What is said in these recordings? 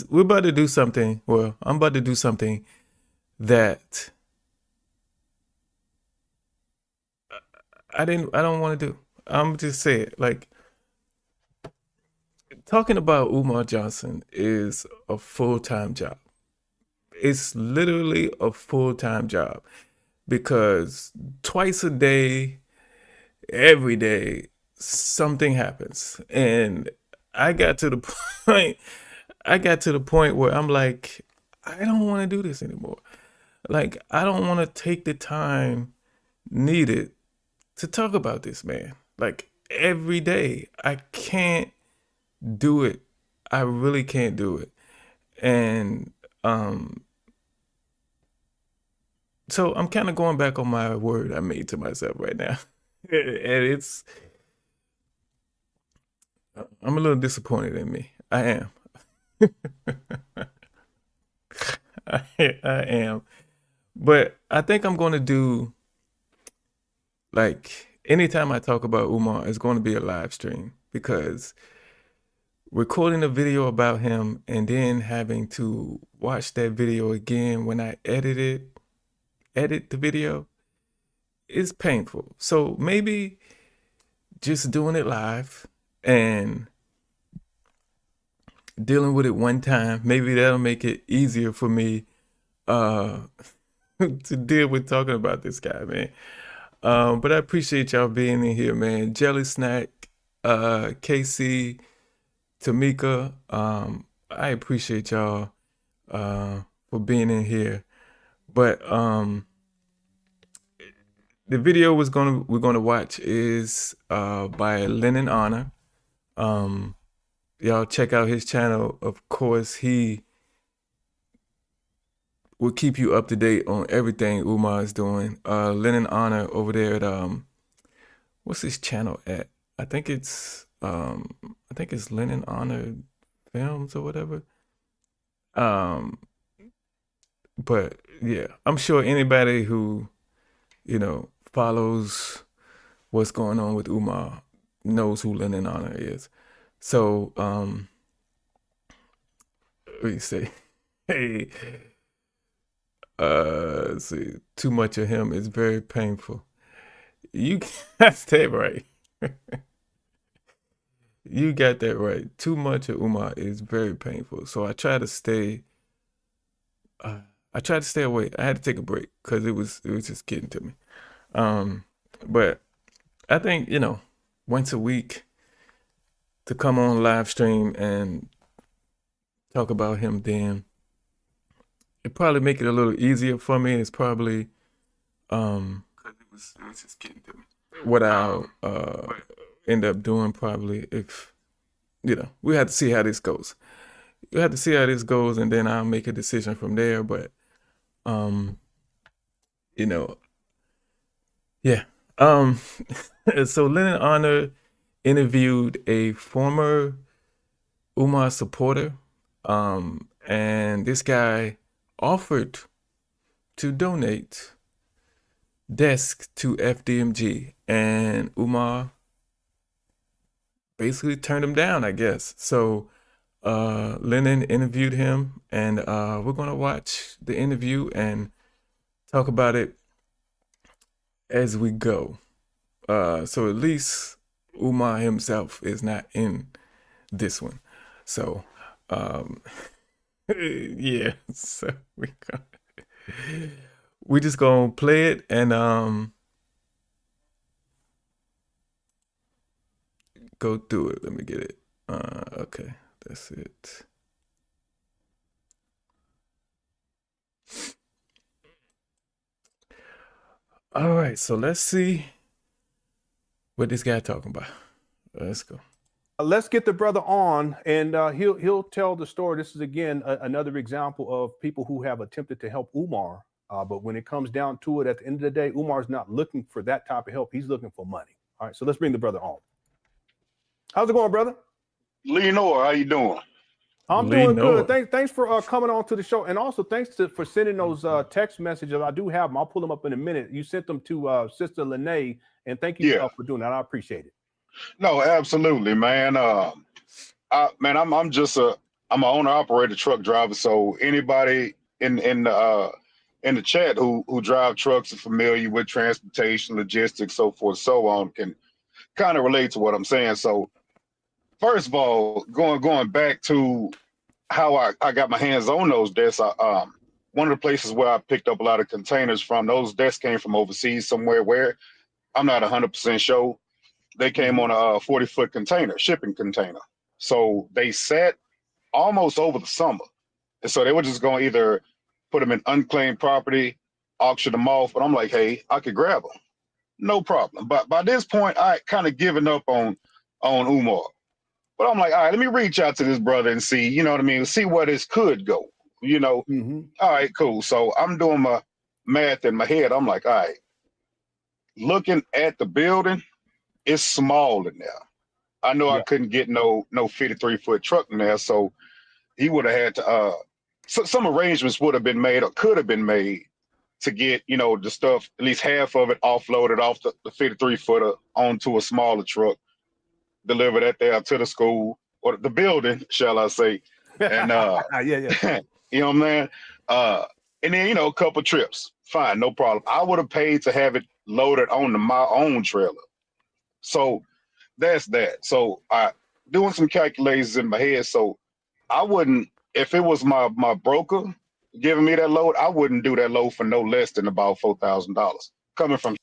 we're about to do something. Well, I'm about to do something that I don't want to do. I'm just saying, like, talking about Umar Johnson is a full-time job. It's literally a full-time job because twice a day, every day, something happens. And I got to the point, I got to the point where I'm like, I don't want to do this anymore. Like, I don't want to take the time needed to talk about this, man. Like, every day, I can't do it. I really can't do it. And um, so I'm kind of going back on my word I made to myself right now. And I'm a little disappointed in me. I am. I am. But I think I'm going to do, like, anytime I talk about Umar, it's going to be a live stream because recording a video about him and then having to watch that video again when I edit the video is painful. So maybe just doing it live and dealing with it one time, maybe that'll make it easier for me uh to deal with talking about this guy, man. But I appreciate y'all being in here, man. Jelly Snack, KC, Tamika, I appreciate y'all for being in here. But the video we're gonna watch is by Lennon Honor. Um, y'all check out his channel. Of course, he will keep you up to date on everything Umar is doing. Lennon Honor over there at what's his channel at? I think it's Lennon Honor Films or whatever. Um, but yeah, I'm sure anybody who, follows what's going on with Umar knows who Lennon Honor is. So, what do you say? Hey, let's see, too much of him is very painful. You got that right. You got that right. Too much of Umar is very painful. So uh, I tried to stay away. I had to take a break because it was just getting to me. Um, but I think, once a week to come on live stream and talk about him, then it probably make it a little easier for me. It's probably because it was just getting to me. What I'll end up doing probably if we have to see how this goes. You have to see how this goes, and then I'll make a decision from there. But um, you know, yeah. Um, so Lennon Honor interviewed a former Umar supporter, and this guy offered to donate desk to FDMG, and Umar basically turned him down, I guess. So Lennon interviewed him, and we're gonna watch the interview and talk about it as we go. So at least Umar himself is not in this one. So um, yeah, so we just gonna play it and go through it. Let me get it. Okay, that's it. All right, so let's see what this guy talking about. Let's go. Let's get the brother on, and he'll tell the story. This is again another example of people who have attempted to help Umar, but when it comes down to it, at the end of the day, Umar's not looking for that type of help. He's looking for money. All right, so let's bring the brother on. How's it going, brother? Lenore, how you doing? I'm doing good. Thanks for coming on to the show, and also thanks for sending those text messages. I do have them. I'll pull them up in a minute. You sent them to Sister Lene, and thank you for doing that. I appreciate it. No, absolutely, man. I'm just a I'm an owner operator truck driver. So anybody in the chat who drive trucks are familiar with transportation, logistics, so forth, so on, can kind of relate to what I'm saying. So first of all, going back to how I got my hands on those desks, one of the places where I picked up a lot of containers from, those desks came from overseas somewhere where I'm not 100% sure. They came on a 40-foot container, shipping container. So they sat almost over the summer. And so they were just going to either put them in unclaimed property, auction them off. But I'm like, hey, I could grab them. No problem. But by this point, I kind of given up on Umar. But I'm like, all right, let me reach out to this brother and see, you know what I mean? See where this could go, you know? All right, cool. So I'm doing my math in my head. I'm like, all right, looking at the building, it's small in there. I know I couldn't get no 53-foot truck in there. So he would have had to, some arrangements would have been made or could have been made to get, you know, the stuff, at least half of it offloaded off the 53-footer onto a smaller truck, deliver that there to the school or the building, shall I say. And you know, man. And then, you know, a couple trips. Fine, no problem. I would have paid to have it loaded onto my own trailer. So that's that. So I doing some calculations in my head. So I wouldn't, if it was my broker giving me that load, I wouldn't do that load for no less than about $4,000 coming from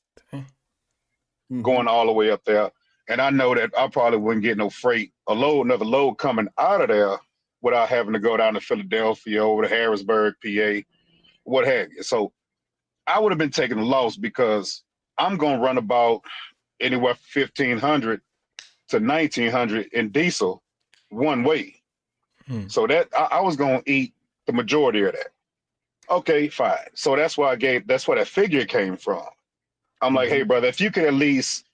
going all the way up there. And I know that I probably wouldn't get no freight, another load coming out of there without having to go down to Philadelphia, over to Harrisburg, PA, what have you. So I would have been taking a loss because I'm going to run about anywhere from 1,500 to 1,900 in diesel one way. So that I was going to eat the majority of that. Okay, fine. So that's why that's where that figure came from. I'm like, hey, brother, if you could at least,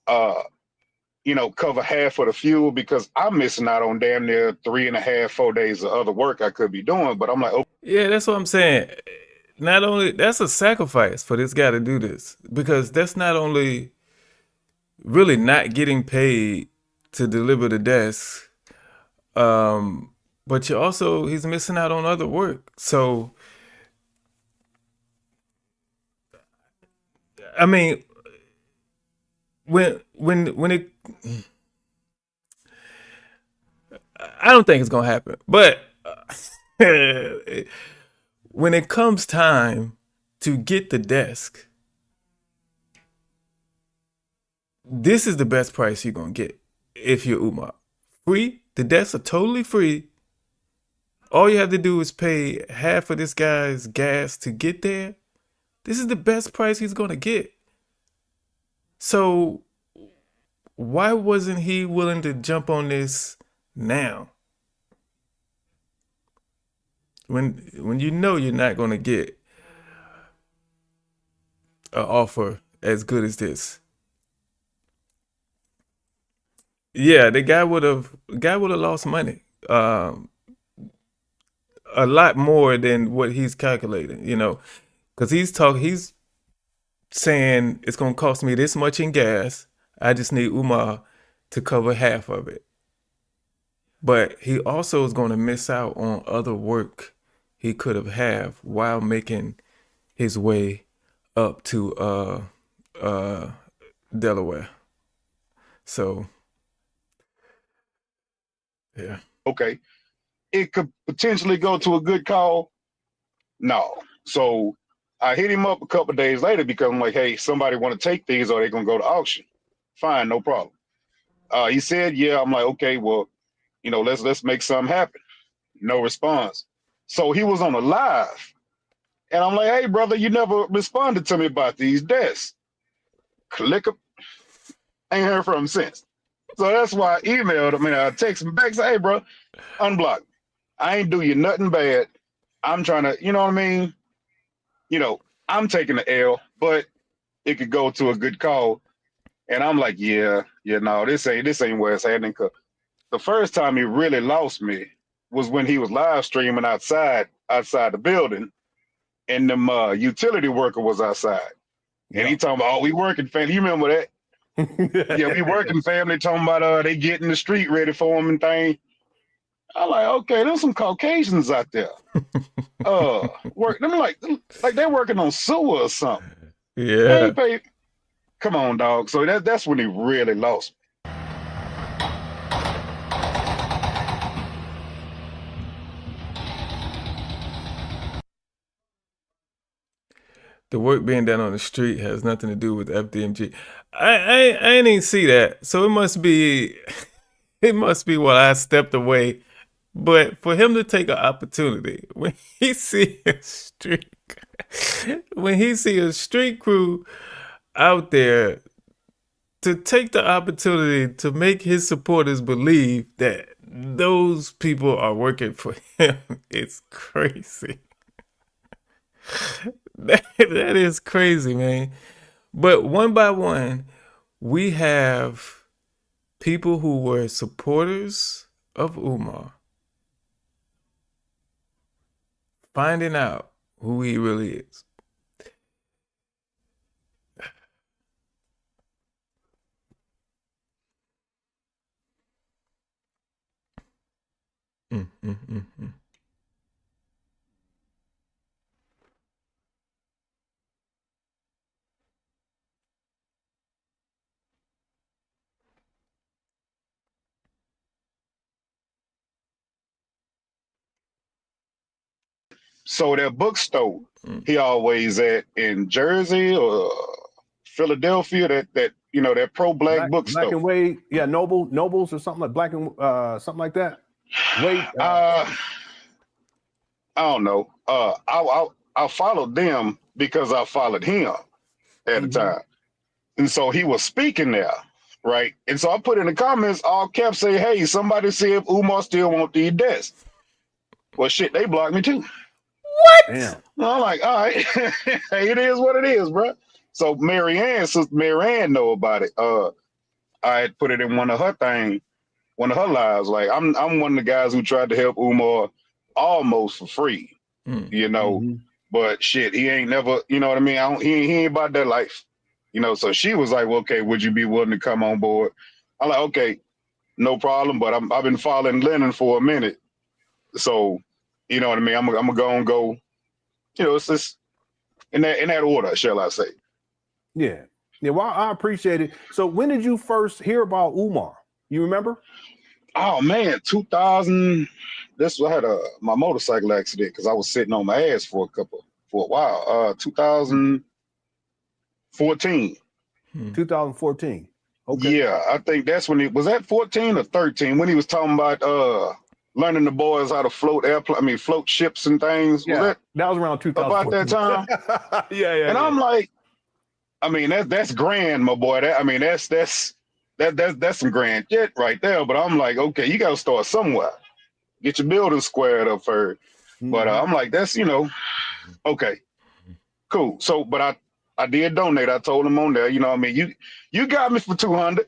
you know, cover half of the fuel, because I'm missing out on damn near 3.5, 4 days of other work I could be doing. But I'm like, oh, yeah, that's what I'm saying. Not only that's a sacrifice for this guy to do this, because that's not only really not getting paid to deliver the desk, but he's missing out on other work. So, I mean, when it, I don't think it's gonna happen. But when it comes time to get the desk, this is the best price you're gonna get if you're Umar. Free. The desks are totally free. All you have to do is pay half of this guy's gas to get there. This is the best price he's gonna get. So why wasn't he willing to jump on this now? When you know you're not gonna get an offer as good as this. Yeah, the guy would have lost money. A lot more than what he's calculating, you know, because he's saying it's gonna cost me this much in gas. I just need Umar to cover half of it. But he also is gonna miss out on other work he could have while making his way up to Delaware. So yeah. okay, it could potentially go to a good call. No. So I hit him up a couple of days later because I'm like, hey, somebody want to take these or they're going to go to auction. Fine, no problem. He said, yeah. I'm like, okay, well, you know, let's make something happen. No response. So he was on a live. And I'm like, hey, brother, you never responded to me about these desks. Click up. Ain't heard from him since. So that's why I emailed him and I texted him back, say, hey, bro, unblock. I ain't do you nothing bad. I'm trying to, you know what I mean? You know, I'm taking the L, but it could go to a good call. And I'm like, no, this ain't where it's happening. Cause the first time he really lost me was when he was live streaming outside the building, and them utility worker was outside. And he talking about, oh, we working, family. You remember that? Yeah, we working, family, talking about they getting the street ready for him and thing. I'm like, okay, there's some Caucasians out there. Work. I'm like they're working on sewer or something. They Yeah. ain't paid. Come on, dog. So that's when he really lost me. The work being done on the street has nothing to do with FDMG. I ain't even see that. So it must be it must be while I stepped away. But for him to take an opportunity when he see a street when he see a street crew out there to take the opportunity to make his supporters believe that those people are working for him, it's crazy. That is crazy, man. But one by one, we have people who were supporters of Umar finding out who he really is. Mm, mm, mm, mm. So that bookstore Mm. he always at in Jersey or Philadelphia, that pro black Black bookstore. and Wade, yeah, Nobles or something like Black and something like that. Wade, I don't know. I followed them because I followed him at the mhm. time, and so he was speaking there, right? And so I put in the comments, all caps, say, "Hey, somebody see if Umar still want these desks." Well, shit, they blocked me too. What? Damn. I'm like, all right, hey, it is what it is, bro. So Sister Mary Ann know about it. I had put it in one of her lives. Like, I'm one of the guys who tried to help Umar almost for free, Mm. you know. Mhm. But shit, he ain't never, you know what I mean? He ain't about that life, you know. So she was like, well, okay, would you be willing to come on board? I'm like, okay, no problem. But I've been following Lennon for a minute, so you know what I mean. I'm gonna go and go. You know, it's just in that order, shall I say? Yeah. Yeah. Well, I appreciate it. So when did you first hear about Umar? You remember? Oh man, 2000. This I had my motorcycle accident because I was sitting on my ass for a while. 2014. Mm. 2014. Okay. Yeah, I think that's when he was at 14 or 13 when he was talking about learning the boys how to float airplane. I mean, float ships and things. Was Yeah. that That was around about that 2014. time? Yeah. And I'm like, I mean, that's grand, my boy. That I mean, that's some grand shit right there. But I'm like, okay, you got to start somewhere. Get your building squared up first. But Mhm. I'm like, that's okay, cool. So, but I did donate. I told him on there, you know, what I mean, you got me for 200.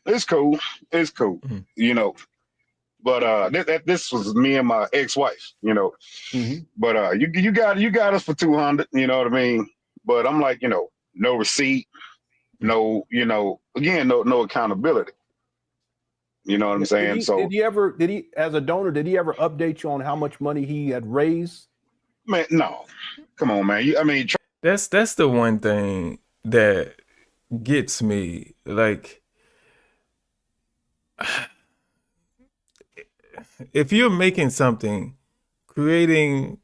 It's cool. It's cool. Mm. You know. But this was me and my ex-wife, you know. Mhm. But you got us for 200, you know what I mean? But I'm like, no receipt, Mm. no, again, no accountability. You know what I'm Yeah. saying? Did So, he ever did he as a donor, did he ever update you on how much money he had raised? man, no. Come on, man. I mean, That's the one thing that gets me. Like, if you're making something, creating,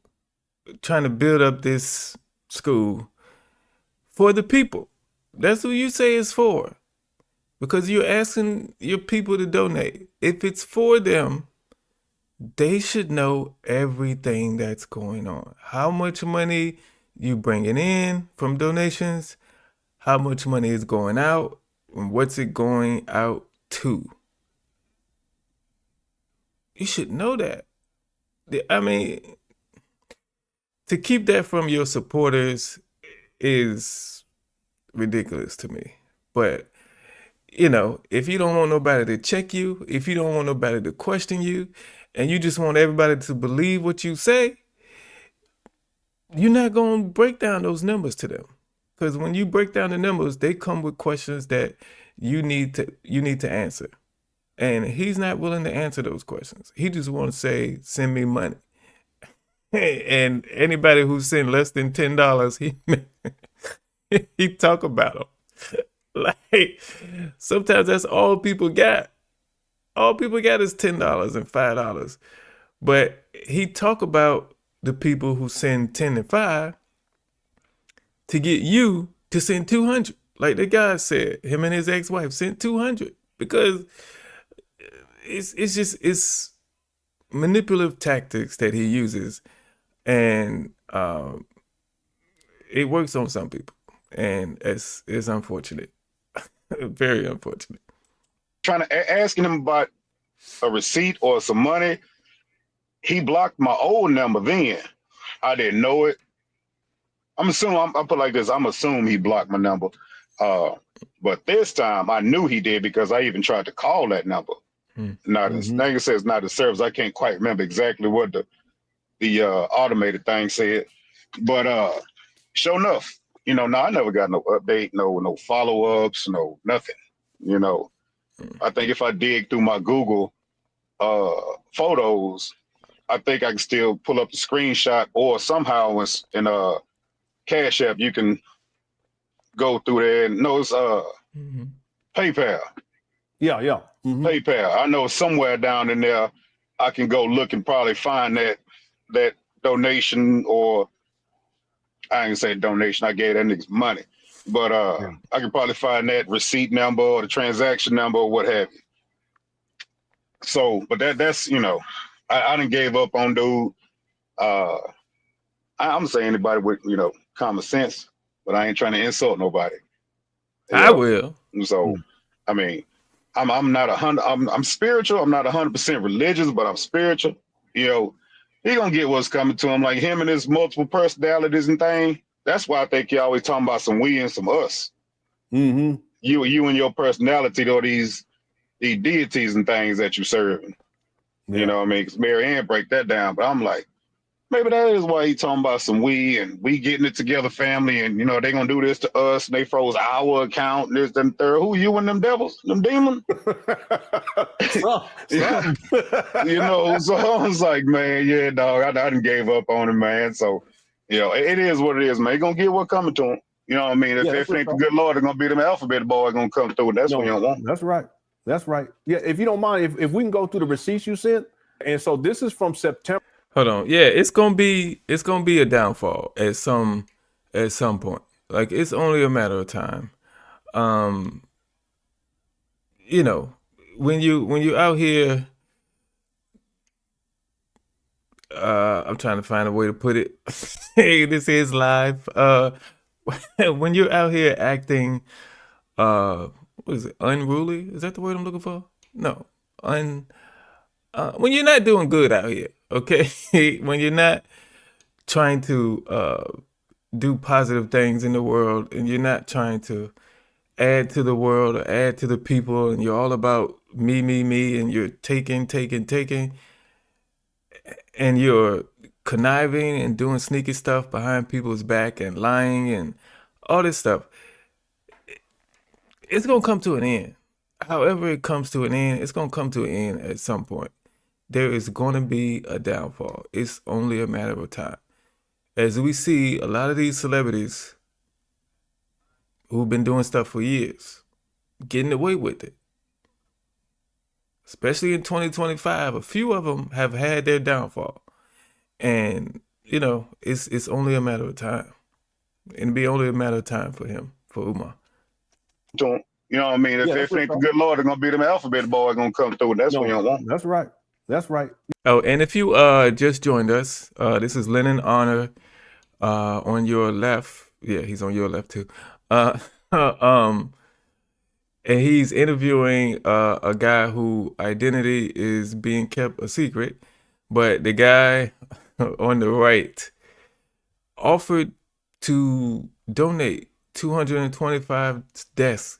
trying to build up this school for the people, that's who you say it's for. Because you're asking your people to donate. If it's for them, they should know everything that's going on. How much money you bringing in from donations, how much money is going out, and what's it going out to. You should know that. I mean, to keep that from your supporters is ridiculous to me. But if you don't want nobody to check you, if you don't want nobody to question you, and you just want everybody to believe what you say, you're not going to break down those numbers to them. Because when you break down the numbers, they come with questions that you need to answer. And he's not willing to answer those questions. He just want to say, send me money. And anybody who sent less than $10, he talk about them. Like, sometimes that's all people got. All people got is $10 and $5. But he talk about the people who send 10 and 5 to get you to send 200. Like the guy said, him and his ex-wife sent 200 because it's manipulative tactics that he uses, and it works on some people, and it's unfortunate, very unfortunate. Trying to asking him about a receipt or some money. He blocked my old number then. I didn't know it. I'm assuming, I'll put it like this, I'm assuming he blocked my number. But this time I knew he did because I even tried to call that number. Now, like I said, it's not the service. I can't quite remember exactly what the automated thing said. But sure enough, no, I never got no update, no follow-ups, no nothing. I think if I dig through my Google photos, I think I can still pull up the screenshot, or somehow in Cash App you can go through there and no, it's PayPal. Yeah. PayPal. I know somewhere down in there I can go look and probably find that donation, or I ain't say donation, I gave that nigga money. But I can probably find that receipt number or the transaction number or what have you. So, but that's I done gave up on dude. I'm saying anybody with common sense, but I ain't trying to insult nobody. I will. So, I mean, I'm not 100. I'm spiritual. I'm not 100% religious, but I'm spiritual. He gonna get what's coming to him. Like him and his multiple personalities and thing. That's why I think you always talking about some we and some us. You and your personality, or these deities and things that you serving. You know what I mean? Because Mary Ann break that down, but I'm like, maybe that is why he talking about some we and we getting it together, family, and they gonna do this to us, and they froze our account, and this, and third. Who you and them devils, them demons? So I was like, man, yeah, dog, I done gave up on him, man. So, it is what it is, man. He gonna get what coming to him. You know what I mean? If ain't the good Lord, they're gonna be them alphabet boy gonna come through. That's what you don't want. That's right. Yeah, if you don't mind, if we can go through the receipts you sent. And so this is from September. Hold on. Yeah, it's gonna be a downfall at some point. Like, it's only a matter of time. When you out here, I'm trying to find a way to put it. Hey, this is live. When you're out here acting, what is it? Unruly? Is that the word I'm looking for? No, when you're not doing good out here, okay? When you're not trying to do positive things in the world, and you're not trying to add to the world or add to the people, and you're all about me, and you're taking, and you're conniving and doing sneaky stuff behind people's back and lying and all this stuff, it's going to come to an end. However it comes to an end, it's going to come to an end at some point. There is going to be a downfall. It's only a matter of time. As we see a lot of these celebrities who've been doing stuff for years, getting away with it. Especially in 2025, a few of them have had their downfall. And, it's only a matter of time. It'll be only a matter of time for him, for Umar. You know what I mean? If ain't the good Lord, they're gonna be them alphabet boy gonna come through. That's what you don't want. That's right. Oh, and if you just joined us, this is Lennon Honor on your left. Yeah, he's on your left too. And he's interviewing a guy whose identity is being kept a secret, but the guy on the right offered to donate 225 desks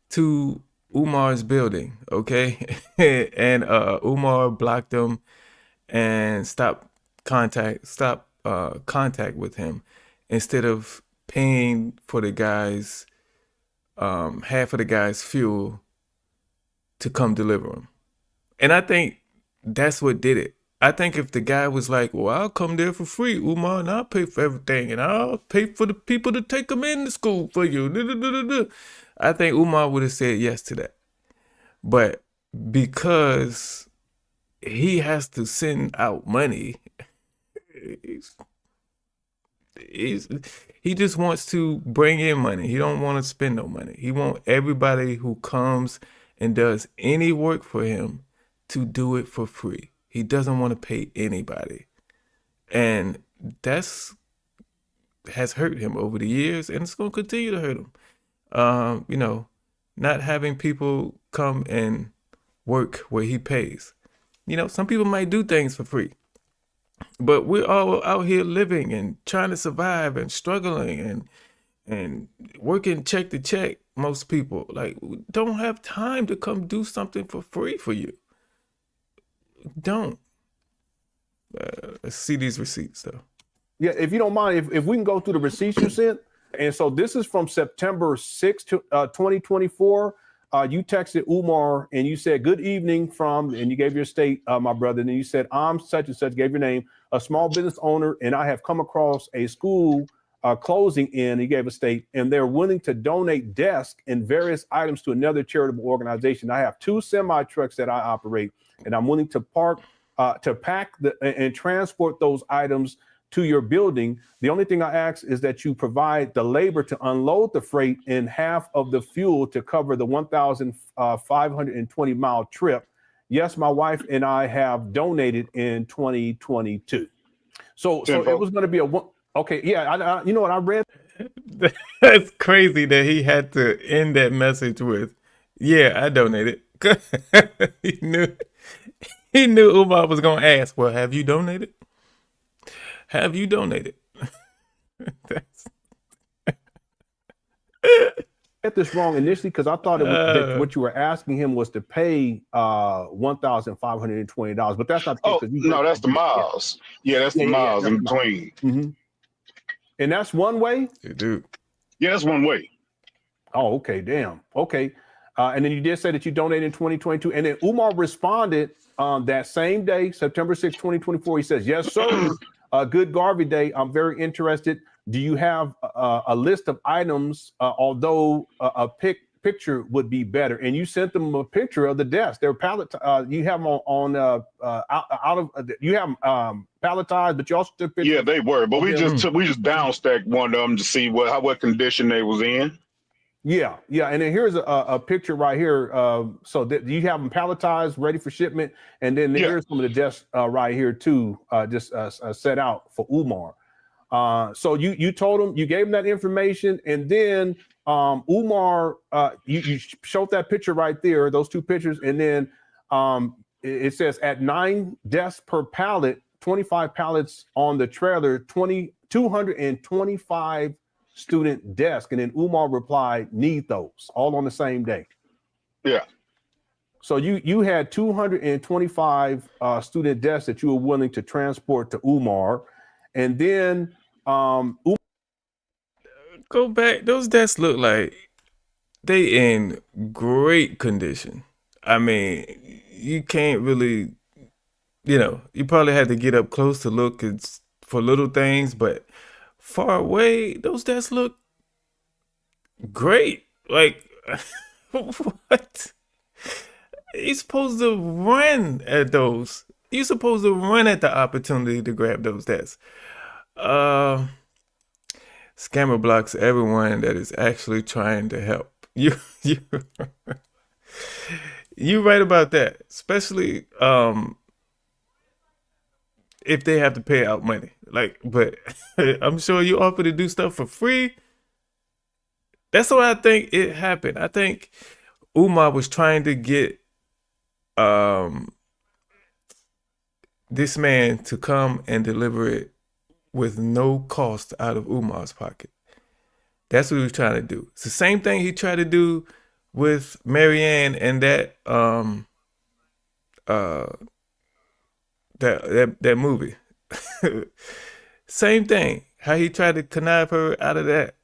to Umar's building, okay? And Umar blocked him and stopped contact with him, instead of paying for the guy's half of the guy's fuel to come deliver them. And I think that's what did it. I think if the guy was like, well, I'll come there for free, Umar, and I'll pay for everything, and I'll pay for the people to take them into school for you, I think Umar would have said yes to that. But because he has to send out money, he just wants to bring in money. He don't want to spend no money. He want everybody who comes and does any work for him to do it for free. He doesn't want to pay anybody. And that's has hurt him over the years, and it's going to continue to hurt him. Not having people come and work where he pays. Some people might do things for free, but we're all out here living and trying to survive and struggling and working check to check. Most people don't have time to come do something for free for you. Don't. Let's see these receipts though. Yeah, if you don't mind, if we can go through the receipts you sent. And so this is from September 6th, 2024. You texted Umar and you said, good evening from, and you gave your state, my brother. And then you said, I'm such and such, gave your name, a small business owner, and I have come across a school closing in, he gave a state, and they're willing to donate desks and various items to another charitable organization. I have 2 semi trucks that I operate, and I'm willing to pack and transport those items to your building. The only thing I ask is that you provide the labor to unload the freight and half of the fuel to cover the 1,520 mile trip. Yes, my wife and I have donated in 2022. So it was going to be okay. Yeah, you know what I read? That's crazy that he had to end that message with, yeah, I donated. he knew Umar was going to ask, well, have you donated? Have you donated? I get this wrong initially because I thought that what you were asking him was to pay $1,520, but that's not the case. No, that's the miles. Yeah, that's the miles in between. Mm-hmm. And that's one way? Dude. Yeah, that's one way. Oh, okay, damn. Okay. And then you did say that you donated in 2022. And then Umar responded that same day, September 6, 2024. He says, yes, sir. Good Garvey Day. I'm very interested. Do you have a list of items, although a picture would be better? And you sent them a picture of the desk. They're you have them you have them palletized, but you also took pictures. Yeah, they were, but we just downstacked one of them to see what condition they was in. Yeah. And then here's a picture right here. So that you have them palletized, ready for shipment, and then here's some of the desks right here too, just set out for Umar. So you told him, you gave him that information, and then Umar, you showed that picture right there, those 2 pictures, and then it says at 9 desks per pallet, 25 pallets on the trailer, 225 student desk. And then Umar replied, need those, all on the same day. Yeah. So you had 225 student desks that you were willing to transport to Umar. And then go back. Those desks look like they in great condition. I mean, you can't really, you probably had to get up close to look for little things, but far away, those desks look great. Like, what? You're supposed to run at those. You're supposed to run at the opportunity to grab those desks. Scammer blocks everyone that is actually trying to help. You right about that, especially if they have to pay out money. But I'm sure you offer to do stuff for free. That's what I think it happened. I think Umar was trying to get this man to come and deliver it with no cost out of Umar's pocket. That's what he was trying to do. It's the same thing he tried to do with Marianne and that movie. Same thing. How he tried to connive her out of that.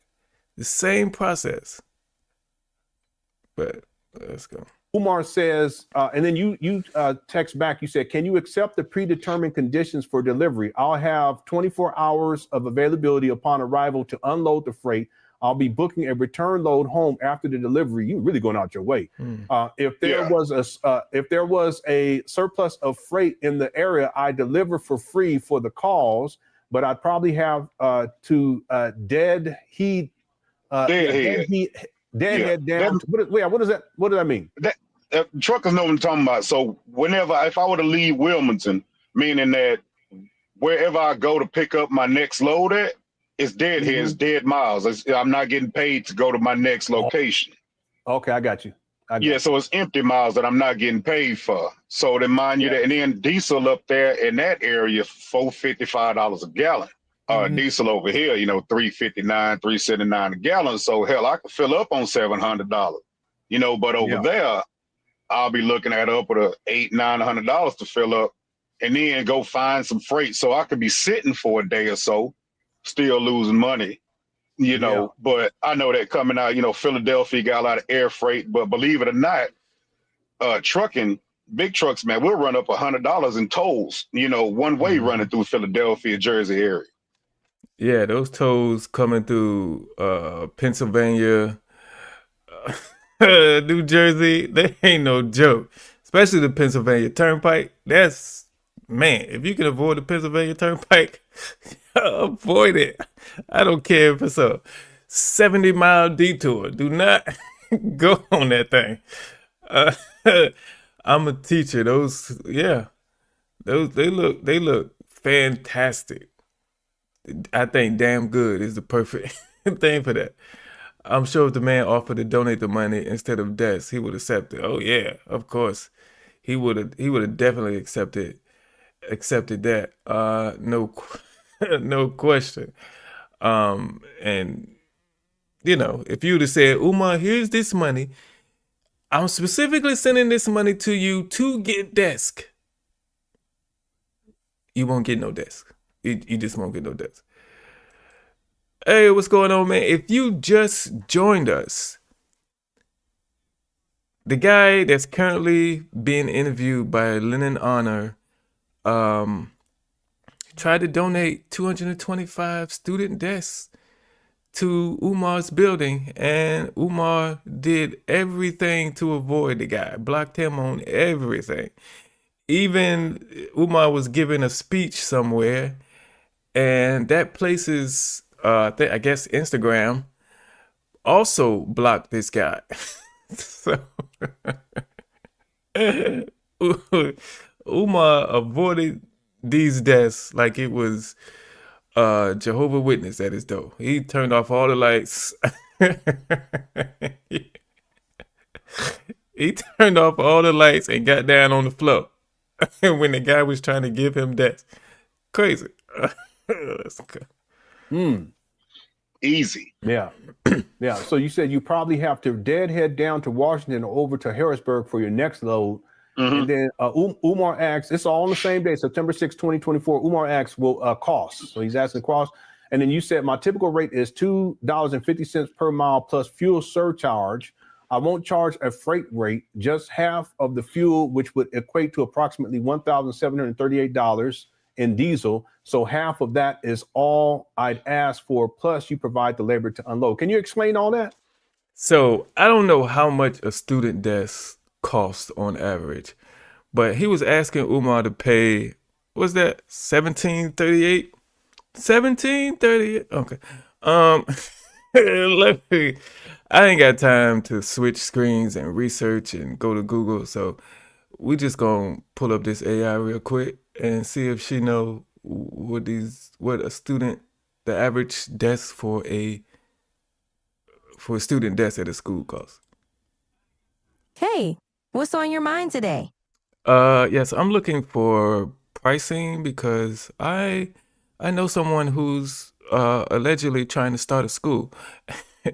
The same process. But let's go. Umar says, and then you text back. You said, "Can you accept the predetermined conditions for delivery? I'll have 24 hours of availability upon arrival to unload the freight. I'll be booking a return load home after the delivery." You really going out your way. If there was a surplus of freight in the area, I deliver for free for the cause, but I'd probably have to deadhead down. What does that? What does that mean? Truckers know what I'm talking about. So if I were to leave Wilmington, meaning that wherever I go to pick up my next load at, it's deadheads, dead miles. I'm not getting paid to go to my next location. Okay, I got you. So it's empty miles that I'm not getting paid for. So then mind you that, and then diesel up there in that area, $4.55 a gallon. Diesel over here, $3.59, $3.79 a gallon. So hell, I could fill up on $700. But over there, I'll be looking at upward of $800-900 to fill up, and then go find some freight. So I could be sitting for a day or so, still losing money. But I know that coming out, Philadelphia got a lot of air freight, but believe it or not, trucking, big trucks, man, we'll run up $100 in tolls, one way running through Philadelphia, Jersey area. Yeah, those tolls coming through Pennsylvania, New Jersey, they ain't no joke. Especially the Pennsylvania Turnpike. That's, man, if you can avoid the Pennsylvania Turnpike, avoid it. I don't care if it's a 70-mile detour. Do not go on that thing. I'm a teacher. They look fantastic. I think damn good is the perfect thing for that. I'm sure if the man offered to donate the money instead of debts, he would accept it. Oh yeah, of course. He would have definitely accepted that. No question. And if you'd have said, Umar, here's this money. I'm specifically sending this money to you to get desk. You won't get no desk. You just won't get no desk. Hey, what's going on, man? If you just joined us, the guy that's currently being interviewed by Lennon Honor tried to donate 225 student desks to Umar's building, and Umar did everything to avoid the guy, blocked him on everything. Even Umar was giving a speech somewhere, and that place's I guess Instagram also blocked this guy. So Umar avoided these deaths like it was Jehovah Witness at his door. He turned off all the lights. He turned off all the lights and got down on the floor when the guy was trying to give him death. Crazy. That's good. Easy. Yeah. Yeah. So you said you probably have to deadhead down to Washington or over to Harrisburg for your next load. And then Umar asks, it's all on the same day, September 6, 2024. Umar asks, will cost. So he's asking cost. And then you said my typical rate is $2.50 per mile plus fuel surcharge. I won't charge a freight rate, just half of the fuel, which would equate to approximately $1,738 in diesel. So half of that is all I'd ask for. Plus you provide the labor to unload. Can you explain all that? So I don't know how much a student desk costs on average, but he was asking Umar to pay, what's that, $17.38? $17.38? Okay. I ain't got time to switch screens and research and go to Google, so we just gonna pull up this AI real quick and see if she know what a student, the average desk for a student desk at a school costs. Hey, what's on your mind today? Yes, I'm looking for pricing because I know someone who's allegedly trying to start a school,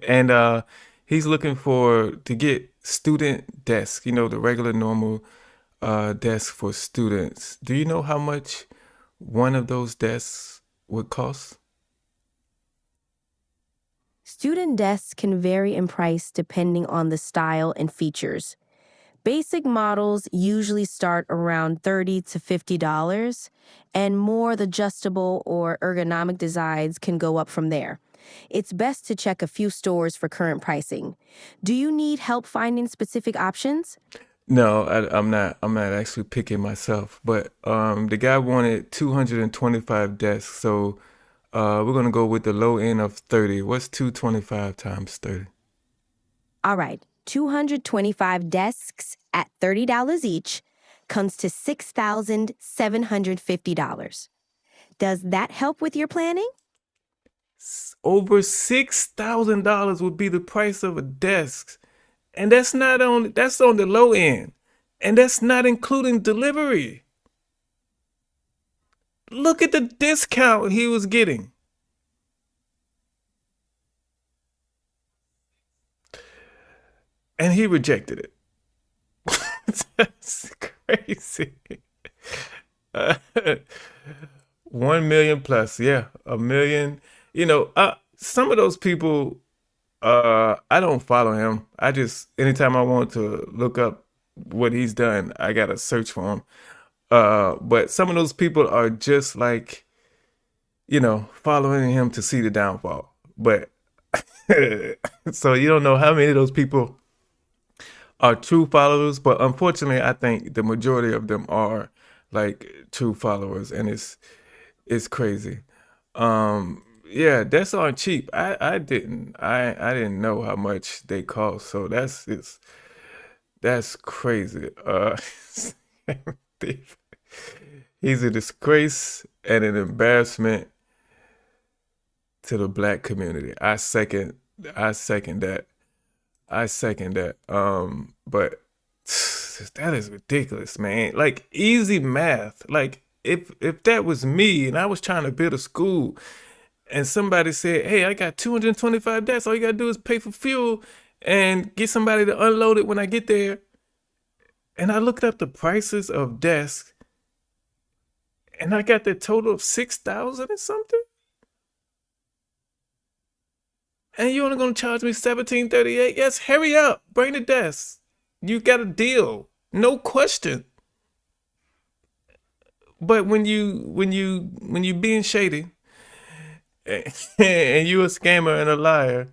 and he's looking to get student desks, the regular normal desk for students. Do you know how much one of those desks would cost? Student desks can vary in price depending on the style and features. Basic models usually start around $30 to $50, and more adjustable or ergonomic designs can go up from there. It's best to check a few stores for current pricing. Do you need help finding specific options? No, I'm not. I'm not actually picking myself, but the guy wanted 225 desks, so we're gonna go with the low end of 30. What's 225 times 30? All right, 225 desks at $30 each comes to $6,750. Does that help with your planning? Over $6,000 would be the price of a desk, and that's on the low end, and that's not including delivery. Look at the discount he was getting. And he rejected it. That's crazy. Uh, 1 million plus, yeah, a million. Some of those people, I don't follow him. I just anytime I want to look up what he's done, I gotta search for him. But some of those people are just like, following him to see the downfall. But so you don't know how many of those people are true followers, but unfortunately, I think the majority of them are like true followers, and it's crazy. Yeah, that's aren't cheap. I didn't know how much they cost, so that's crazy. He's a disgrace and an embarrassment to the black community. I second that. I second that. But that is ridiculous, man. Like easy math. Like if that was me and I was trying to build a school and somebody said, "Hey, I got 225 desks. All you gotta do is pay for fuel and get somebody to unload it when I get there." And I looked up the prices of desks and I got the total of 6,000 or something. And you only gonna charge me 1738? Yes, hurry up, bring the desk. You got a deal, no question. But when you being shady and you a scammer and a liar,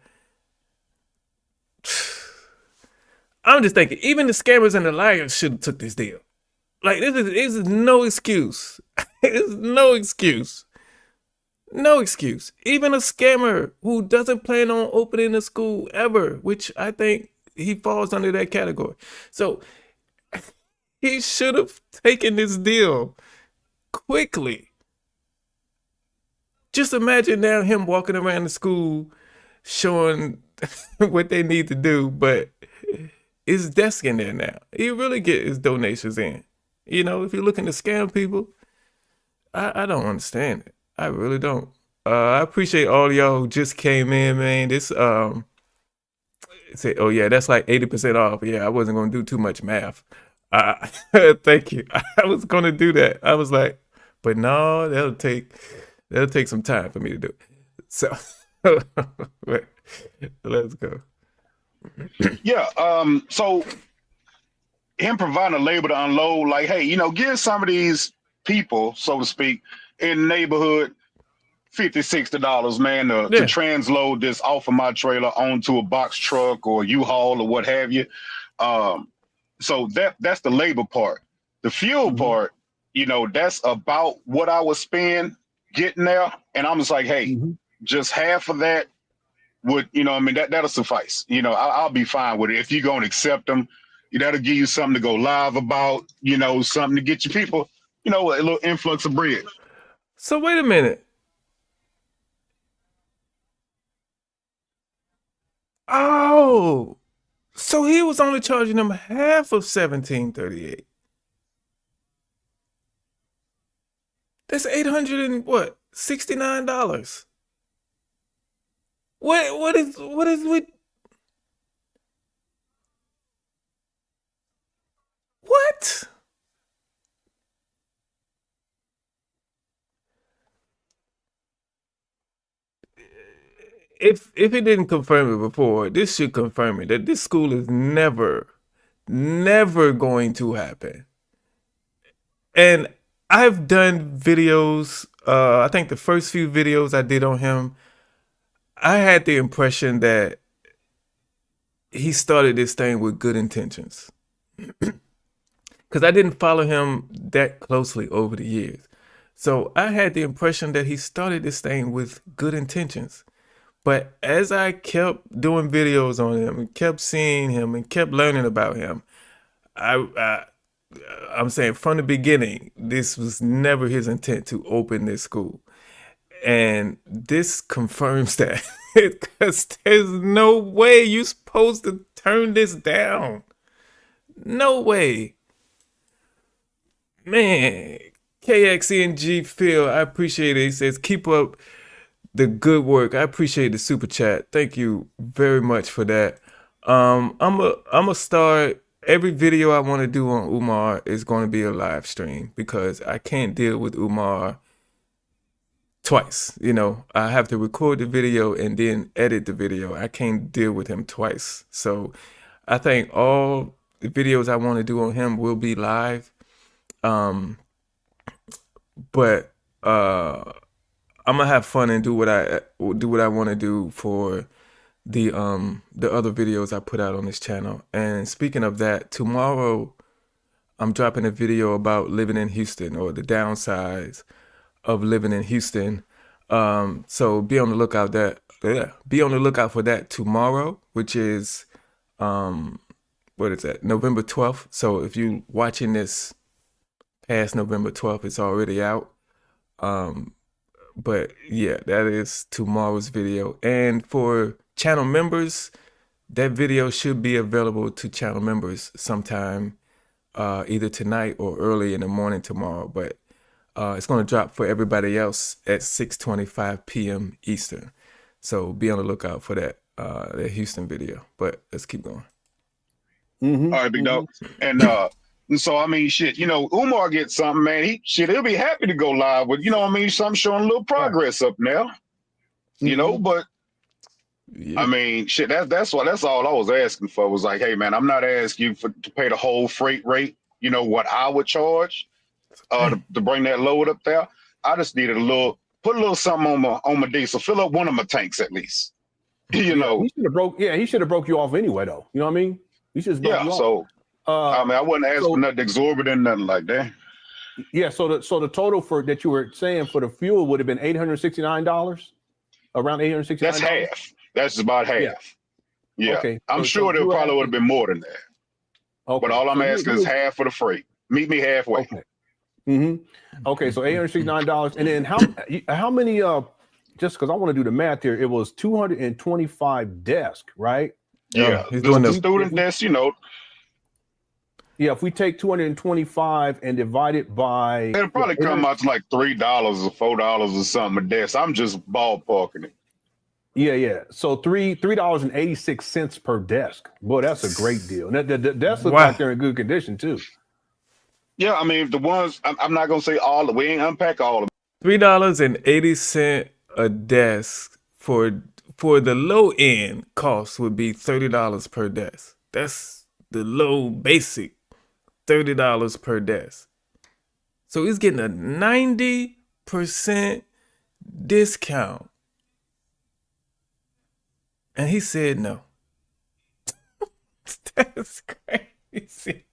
I'm just thinking even the scammers and the liars should have took this deal. Like this is no excuse. It's no excuse. No excuse. Even a scammer who doesn't plan on opening a school ever, which I think he falls under that category. So he should have taken this deal quickly. Just imagine now him walking around the school showing what they need to do, but his desk in there now. He really get his donations in. If you're looking to scam people, I don't understand it. I really don't. I appreciate all y'all who just came in, man. This say, oh yeah, that's like 80% off. Yeah, I wasn't gonna do too much math. Thank you. I was gonna do that. I was like, but no, that'll take some time for me to do. So let's go. Yeah. So him providing a labor to unload, like, hey, give some of these people, so to speak, in the neighborhood $50, $60, man, to Yeah. transload this off of my trailer onto a box truck or U-Haul or what have you. So that's the labor part. The fuel part, that's about what I was spend getting there. And I'm just like, hey, just half of that would, that'll suffice. I'll be fine with it. If you're going to accept them, that'll give you something to go live about, something to get your people, a little influx of bread. So wait a minute. Oh, so he was only charging them half of 1738. That's 800 and what? $69. What is with what? If it didn't confirm it before, this should confirm it that this school is never Never going to happen. And I've done videos, I think the first few videos I did on him, I had the impression that he started this thing with good intentions. Because I didn't follow him that closely over the years. So I had the impression that he started this thing with good intentions. But as I kept doing videos on him and kept seeing him and kept learning about him, I'm saying from the beginning, this was never his intent to open this school. And this confirms that. Because there's no way you're supposed to turn this down. No way. Man, KXNG Phil, I appreciate it. He says, keep up the good work. I appreciate the super chat. Thank you very much for that. I'm a start. Every video I want to do on Umar is going to be a live stream because I can't deal with Umar twice. You know, I have to record the video and then edit the video. I can't deal with him twice. So I think all the videos I want to do on him will be live. But I'm gonna have fun and do what I want to do for the other videos I put out on this channel. And speaking of that, tomorrow I'm dropping a video about living in Houston or the downsides of living in Houston. So be on the lookout for that tomorrow, which is what is that? November 12th. So if you watching this past November 12th, it's already out. But yeah, that is tomorrow's video. And for channel members, that video should be available to channel members sometime either tonight or early in the morning tomorrow. But it's going to drop for everybody else at 6:25 p.m. Eastern. So be on the lookout for that Houston video. But let's keep going. All right, big dog. And so, I mean, shit, you know, Umar gets something, man. He'll be happy to go live with, you know what I mean? So I'm showing a little progress up now, you know, but Yeah. I mean, shit, that's all I was asking for was like, hey, man, I'm not asking you to pay the whole freight rate, you know, what I would charge to bring that load up there. I just needed put a little something on my diesel, fill up one of my tanks at least, you know. He should have broke you off anyway, though. You know what I mean? He should have broke you off. So. I mean, I wouldn't ask for nothing exorbitant, nothing like that. Yeah, so the total for that you were saying for the fuel would have been $869, around $869. That's half. That's about half. Yeah. Okay. I'm sure there probably would have been more than that. Okay. But all I'm asking is half for the freight. Meet me halfway. Okay. Okay, so $869, and then how many? Just because I want to do the math here, it was 225 desks, right? Yeah, he's doing the the student desk, you know. Yeah, if we take 225 and divide it by, It'll probably come out to like $3 or $4 or something a desk. I'm just ballparking it. Yeah. So $3.86 per desk. Boy, that's a great deal. And the desks look like they're in good condition too. Yeah, I mean, the ones I'm not gonna say all. We ain't unpack all of them. $3.80 a desk for the low end cost would be $30 per desk. That's the low basic. $30 per desk. So he's getting a 90% discount. And he said no. That's crazy.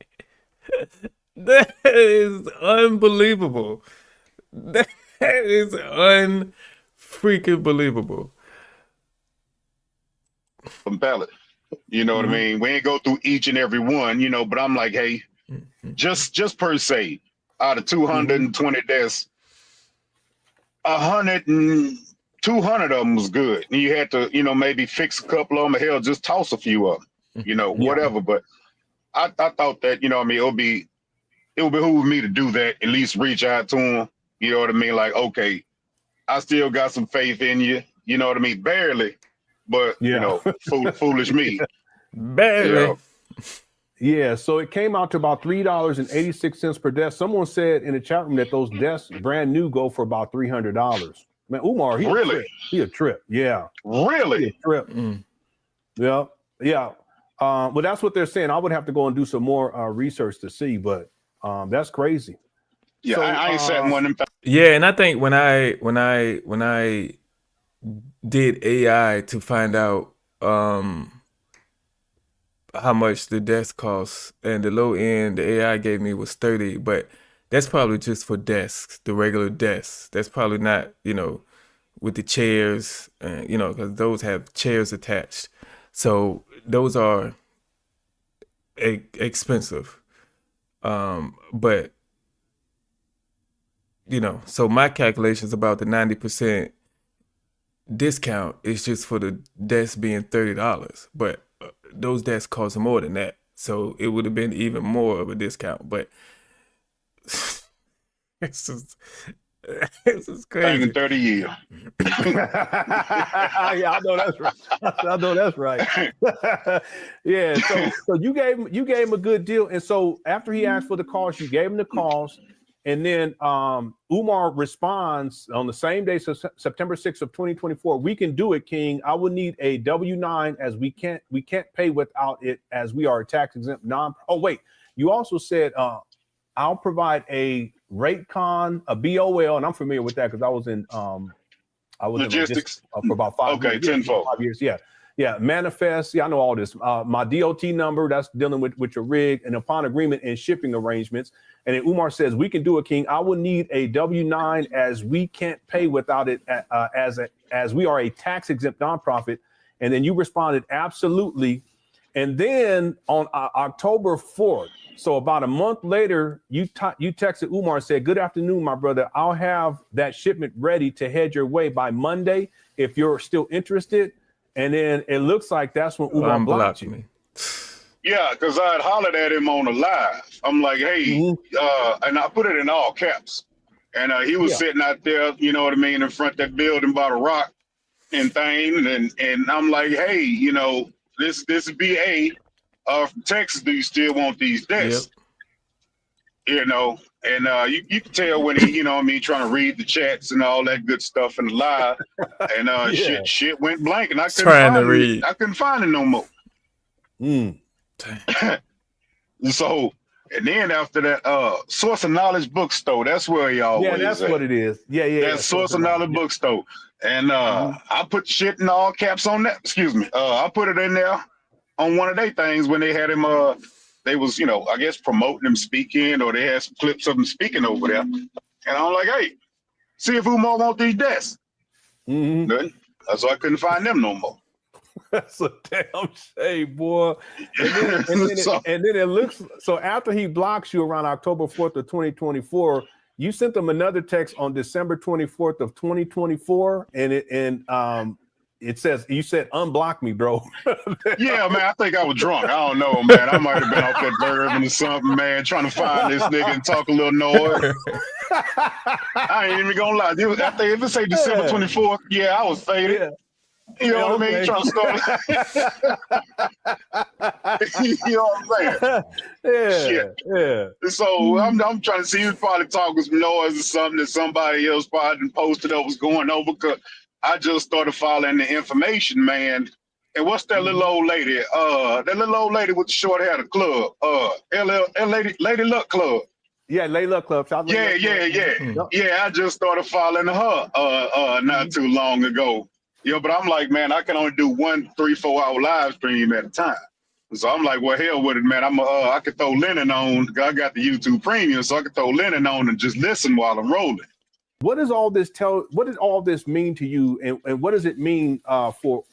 That is unbelievable. That is unfreaking believable. Valid. You know what I mean? We ain't go through each and every one, you know, but I'm like, hey, just per se, out of 220 desks, 100 and 200 of them was good. And you had to, you know, maybe fix a couple of them, or hell, just toss a few of them, you know, whatever. But I thought that, you know what I mean, it would behoove me to do that, at least reach out to them. You know what I mean? Like, okay, I still got some faith in you. You know what I mean? Barely, but, you know, foolish me. Barely. You know? Yeah, so it came out to about $3.86 per desk. Someone said in the chat room that those desks, brand new, go for about $300. Man, Umar, he a trip. Yeah. Really? He a trip. Yeah. Well, that's what they're saying. I would have to go and do some more research to see, but that's crazy. Yeah, So I ain't sat in one of them. Yeah, and I think when I did AI to find out how much the desk costs, and the low end the AI gave me was 30, but that's probably just for desks, the regular desks. That's probably not, with the chairs, because those have chairs attached. So those are expensive. But so my calculations about the 90% discount is just for the desk being $30, but those desks cost more than that, so it would have been even more of a discount. But it's just this is Thing in crazy. 30 years. Yeah, I know that's right. I know that's right. Yeah. So you gave him a good deal, and so after he asked for the cost, you gave him the cost, and then Umar responds on the same day, so September 6th of 2024. We can do it, King. I will need a W-9 as we can't pay without it, as we are a tax exempt non. Oh wait, you also said I'll provide a Raycon, a BOL, and I'm familiar with that because I was in Logistics for about 5 okay, years. tenfold. 5 years, yeah. Manifest, yeah, I know all this. My DOT number, that's dealing with your rig, and upon agreement and shipping arrangements. And then Umar says, we can do it, King. I will need a W-9 as we can't pay without it, as we are a tax exempt nonprofit. And then you responded, absolutely. And then on October 4th, so about a month later, you texted Umar and said, good afternoon, my brother. I'll have that shipment ready to head your way by Monday if you're still interested. And then it looks like that's when Umar blocked you. Me. Yeah, because I had hollered at him on the live. I'm like, hey, and I put it in all caps. And he was sitting out there, you know what I mean, in front of that building by the rock and thing. And I'm like, hey, this BA from Texas, do you still want these desks? Yep. And you can tell when he, trying to read the chats and all that good stuff in the live. And shit went blank, and I couldn't find it no more. So, and then after that, Source of Knowledge Bookstore, that's where he always that's what it is. Yeah. That's Source of Knowledge Bookstore. And I put shit in all caps on that. Excuse me. I put it in there on one of their things when they had him, they was, I guess promoting him speaking, or they had some clips of him speaking over there. And I'm like, hey, see if Umar want these desks. Nothing. So I couldn't find them no more. That's a damn shame, boy. And then it looks, so after he blocks you around October 4th of 2024, you sent them another text on December 24th of 2024, and it says, you said, unblock me, bro. Yeah, man, I think I was drunk. I don't know, man. I might have been off that bourbon or something, man, trying to find this nigga and talk a little noise. I ain't even gonna lie. I think if it say December 24th, yeah, I was faded. Yeah. You know what I mean? Trying to start. You know what I'm saying? Yeah. So I'm trying to see, he was probably talking some noise or something that somebody else probably posted up was going over, because I just started following the information, man. And what's that little old lady? That little old lady with the short hair, the club. Lady Luck Club. Yeah, Lady Luck Club. Yeah. Yeah, I just started following her not too long ago. But I'm like, man, I can only do 1 3-4 hour live stream at a time. So I'm like, well, hell with it, man. I could throw Lennon on. I got the YouTube Premium, so I could throw Lennon on and just listen while I'm rolling. What does all this what does all this mean to you, and what does it mean for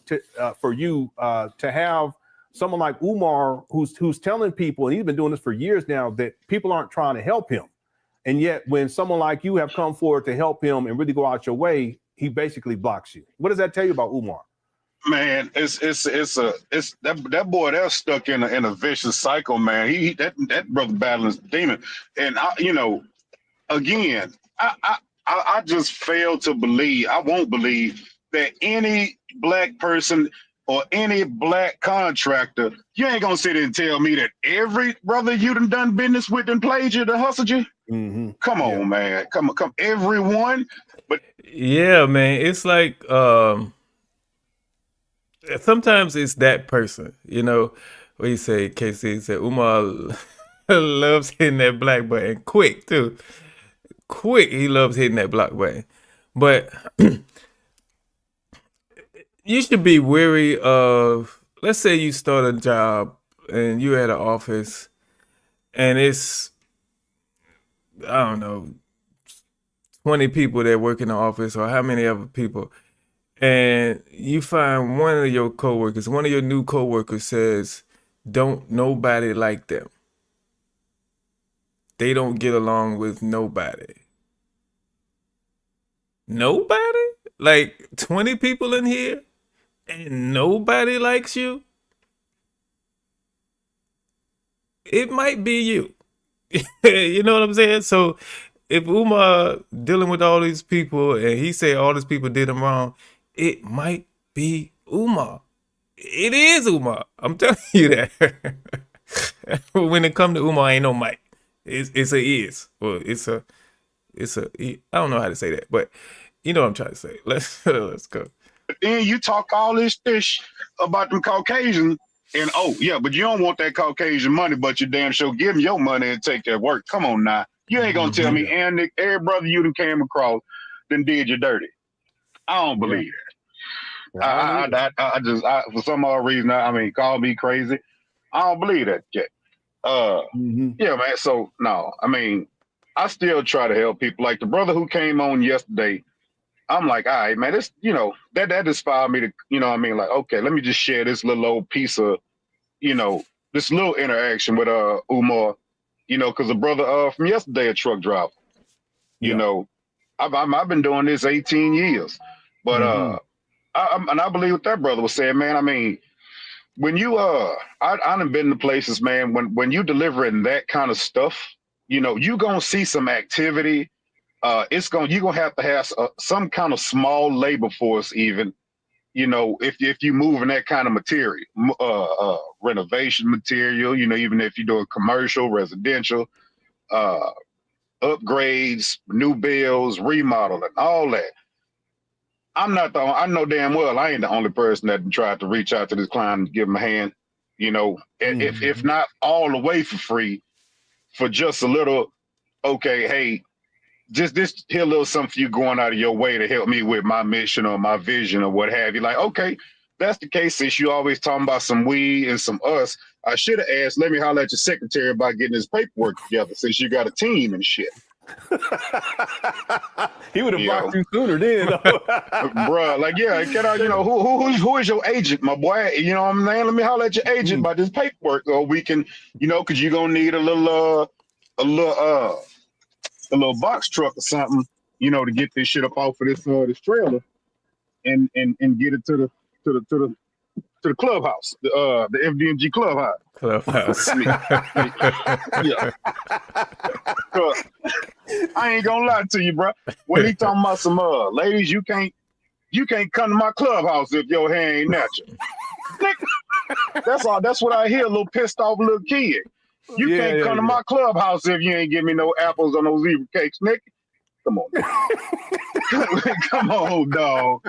you to have someone like Umar who's telling people, and he's been doing this for years now, that people aren't trying to help him, and yet when someone like you have come forward to help him and really go out your way, he basically blocks you? What does that tell you about Umar? Man, it's that boy that's stuck in a vicious cycle, man. That brother battling the demon, and I just fail to believe. I won't believe that any black person or any black contractor, you ain't gonna sit there and tell me that every brother you done business with and played you to hustle you. Come on, man. Come everyone. But yeah, man, it's like sometimes it's that person, what you say, KC? He said Umar loves hitting that black button quick too. Quick, he loves hitting that block button. But you should be wary of, let's say you start a job and you're at an office and it's, I don't know, 20 people that work in the office or how many other people, and you find one of your coworkers, one of your new coworkers says, don't nobody like them. They don't get along with nobody. Nobody? Like 20 people in here and nobody likes you? It might be you. You know what I'm saying? So if Umar dealing with all these people and he say all these people did him wrong, it might be Umar. It is Umar. I'm telling you that. When it come to Umar, ain't no Mike. It's a is. Well, I don't know how to say that, but you know what I'm trying to say. Let's go. Then you talk all this fish about them Caucasians, and oh yeah, but you don't want that Caucasian money, but you damn sure give them your money and take that work. Come on now, you ain't gonna tell me, and Nick, every brother you done came across, then did you dirty. I don't believe that. I for some odd reason, I mean, call me crazy. I don't believe that yet. Yeah, man. So no, I mean, I still try to help people. Like the brother who came on yesterday, I'm like, all right, man, this, that inspired me to, what I mean, like, okay, let me just share this little old piece of, this little interaction with Umar, because the brother from yesterday, a truck driver, you know, I've been doing this 18 years, but I believe what that brother was saying, man. I mean, when you I done been to places, man, when you delivering that kind of stuff, you gonna see some activity. You're gonna have to have some kind of small labor force, even, if you moving that kind of material, renovation material, even if you're doing commercial, residential, upgrades, new builds, remodeling, all that. I know damn well I ain't the only person that tried to reach out to this client and give him a hand, if not all the way for free, for just a little, okay, hey, just this here little something for you going out of your way to help me with my mission or my vision or what have you. Like, okay, that's the case. Since you always talking about some we and some us, I should have asked, let me holler at your secretary about getting this paperwork together since you got a team and shit. He would have blocked you sooner then, bruh. Like, yeah, can I, who is your agent, my boy? You know what I'm saying? Let me holler at your agent about this paperwork, or we can, because you're gonna need a little box truck or something, to get this shit up off of this trailer and get it to the clubhouse, the FDNG clubhouse. Yeah. I ain't gonna lie to you, bro. When he talking about some ladies, you can't come to my clubhouse if your hair ain't natural. That's all. That's what I hear. A little pissed off little kid. You can't come to my clubhouse if you ain't give me no apples or no zebra cakes, Nick. Come on. Come on, dog.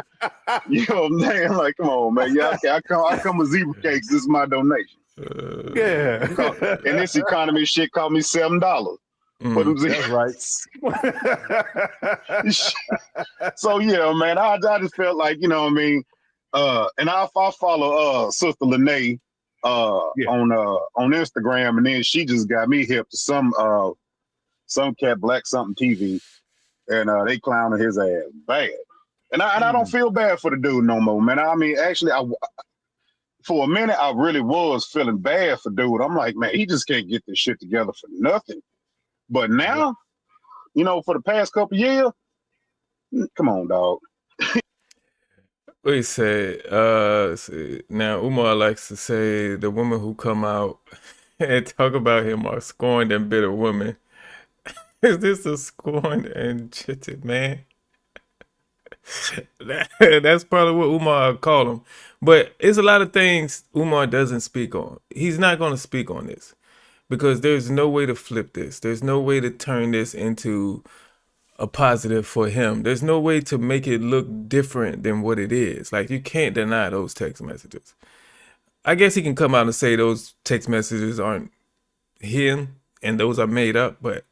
You know what I'm saying? Like, come on, man. Yeah, okay, I come with zebra cakes. This is my donation. Yeah. And this economy shit cost me $7. That's right. So yeah, man, I just felt like, and I follow Sister Lene on Instagram, and then she just got me hip to some cat Black something TV, and they clowning his ass bad, and I don't feel bad for the dude no more, man. I mean, actually, for a minute I really was feeling bad for dude. I'm like, man, he just can't get this shit together for nothing. But now, for the past couple years, come on, dog. We say, now Umar likes to say the women who come out and talk about him are scorned and bitter women. Is this a scorned and chitted man? That's probably what Umar called him. But it's a lot of things Umar doesn't speak on. He's not going to speak on this because there's no way to flip this. There's no way to turn this into a positive for him. There's no way to make it look different than what it is. Like, you can't deny those text messages. I guess he can come out and say those text messages aren't him and those are made up, but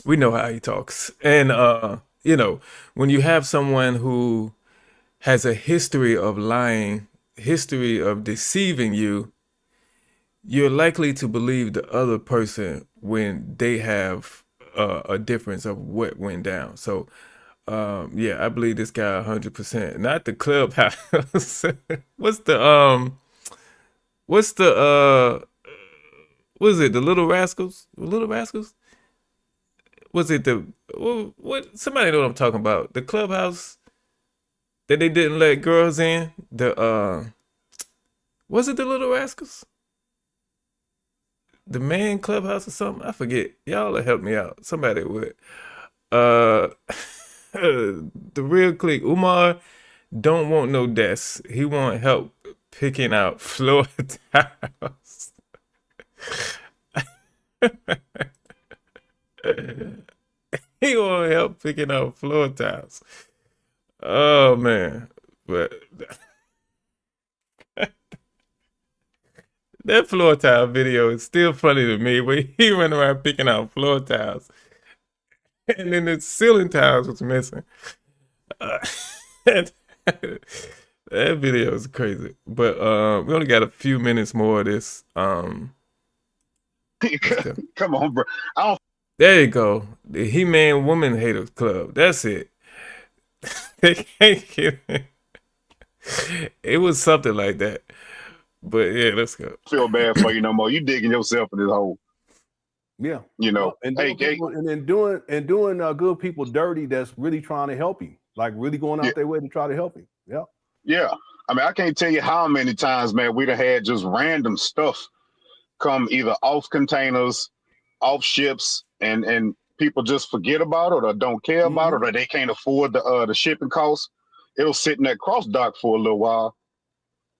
we know how he talks. And you know, when you have someone who has a history of lying, history of deceiving you, you're likely to believe the other person when they have a difference of what went down. So, yeah, I believe this guy 100%. Not the clubhouse. what's the what's the what is it? The Little Rascals? The Little Rascals? Was it the what? Somebody know what I'm talking about? The clubhouse that they didn't let girls in. The was it the Little Rascals? The Man Clubhouse or something? I forget. Y'all will help me out. Somebody would. Uh, the real clique. Umar don't want no desk. He want help picking out floor tiles. He want help picking out floor tiles. Oh man, but that floor tile video is still funny to me. But he went around picking out floor tiles, and then the ceiling tiles was missing. That video is crazy. But we only got a few minutes more of this. Come on, bro. There you go. The He-Man Woman Haters Club. That's it. They can't get it. It was something like that. But yeah, let's go. Feel bad for you no more. You digging yourself in this hole. Yeah. You know, and hey, doing good people dirty that's really trying to help you, like really going out their way to try to help you. Yeah. Yeah. I mean, I can't tell you how many times, man, we'd have had just random stuff come either off containers, off ships, and people just forget about it or don't care about it or they can't afford the shipping costs. It'll sit in that cross dock for a little while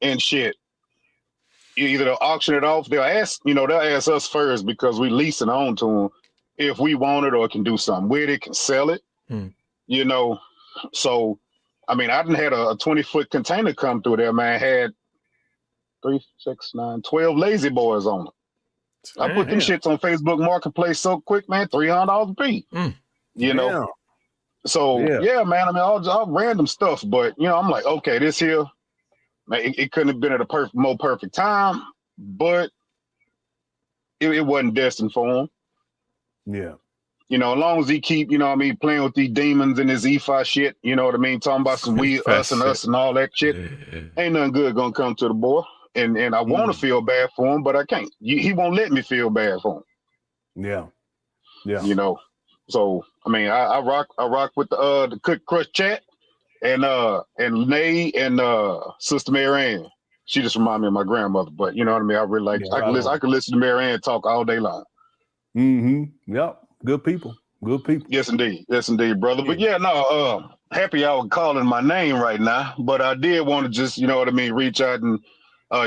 and shit. Either they'll auction it off, they'll ask us first because we lease it on to them if we want it or can do something with it, can sell it, you know. So, I mean, I done had a 20-foot container come through there, man. Had 3, 6, 9, 12 lazy boys on it. I put them shits on Facebook Marketplace so quick, man, $300 a piece. You know, so yeah, man. I mean, all random stuff, but you know, I'm like, okay, this here, man, it couldn't have been at a more perfect time, but it wasn't destined for him. Yeah. You know, as long as he keep, you know what I mean, playing with these demons and his EFI shit, you know what I mean, talking about some we, us and all that shit, ain't nothing good gonna come to the boy. And I want to feel bad for him, but I can't. He won't let me feel bad for him. Yeah. Yeah. You know, so I mean, I rock with the Cook Crush chat and Nay and Sister Mary Ann. She just reminded me of my grandmother, but you know what I mean. I really like. I can listen to Mary Ann talk all day long. Yep. Good people. Good people. Yes, indeed. Yes, indeed, brother. Yeah. But yeah, no. Happy y'all calling my name right now, but I did want to just, you know what I mean, reach out and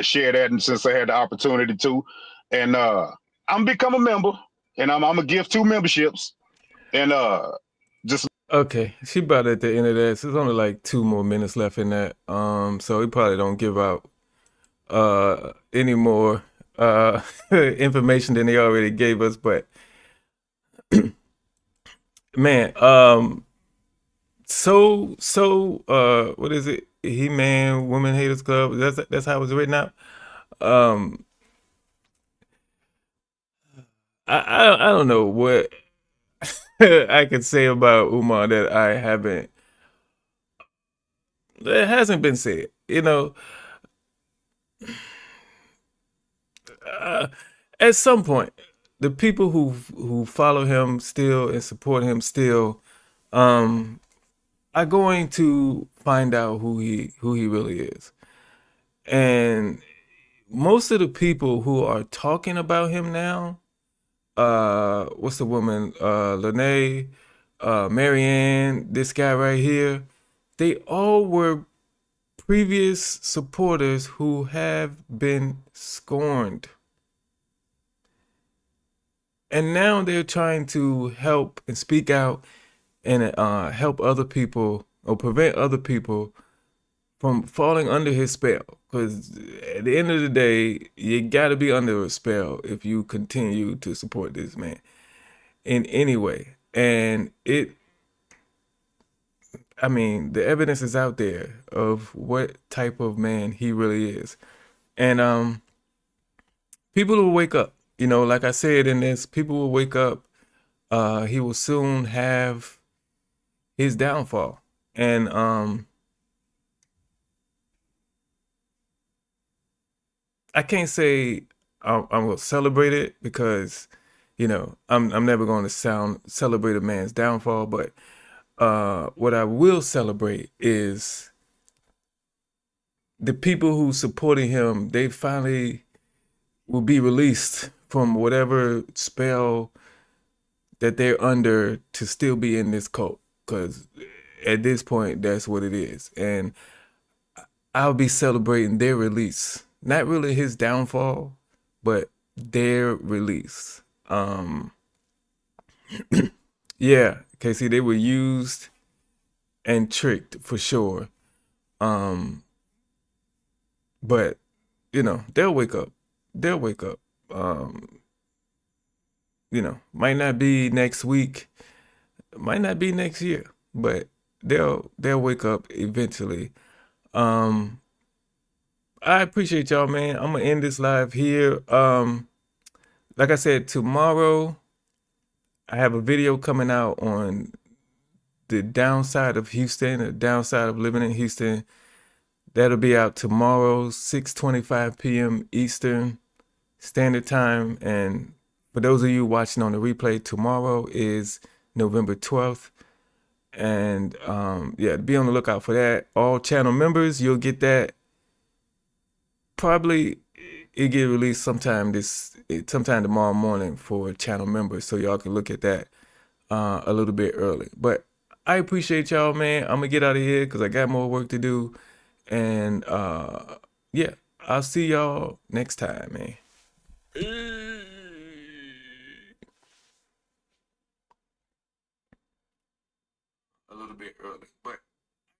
share that, and since I had the opportunity to, and I'm become a member, and I'm gonna give 2 memberships, and just okay. She about at the end of that. So there's only like 2 more minutes left in that. So we probably don't give out any more information than they already gave us, but man, so what is it? He-Man Woman Haters Club. That's how it was written out. I don't know what I could say about Umar that hasn't been said. You know, at some point, the people who follow him still and support him still are going to find out who he really is. And most of the people who are talking about him now, what's the woman, Lene, Marianne, this guy right here, they all were previous supporters who have been scorned. And now they're trying to help and speak out and help other people or prevent other people from falling under his spell. Because at the end of the day, you got to be under a spell if you continue to support this man in any way. And I mean, the evidence is out there of what type of man he really is. And people will wake up. You know, like I said in this, people will wake up. He will soon have his downfall. And I can't say I'm gonna celebrate it because, you know, I'm never going to celebrate a man's downfall. But what I will celebrate is the people who supported him. They finally will be released from whatever spell that they're under to still be in this cult. Because at this point, that's what it is. And I'll be celebrating their release. Not really his downfall, but their release. Yeah, Casey, they were used and tricked for sure. But you know, they'll wake up. They'll wake up. You know, might not be next week, might not be next year, but they'll wake up eventually. I appreciate y'all, man. I'm gonna end this live here. Like I said, tomorrow I have a video coming out on the downside of Houston, the downside of living in Houston. That'll be out tomorrow, 6:25 p.m. Eastern Standard Time. And for those of you watching on the replay, tomorrow is November 12th. And yeah, be on the lookout for that. All channel members, you'll get that. Probably it get released sometime tomorrow morning for channel members, so y'all can look at that a little bit early. But I appreciate y'all, man. I'm gonna get out of here because I got more work to do. And yeah, I'll see y'all next time, man. A little bit early, but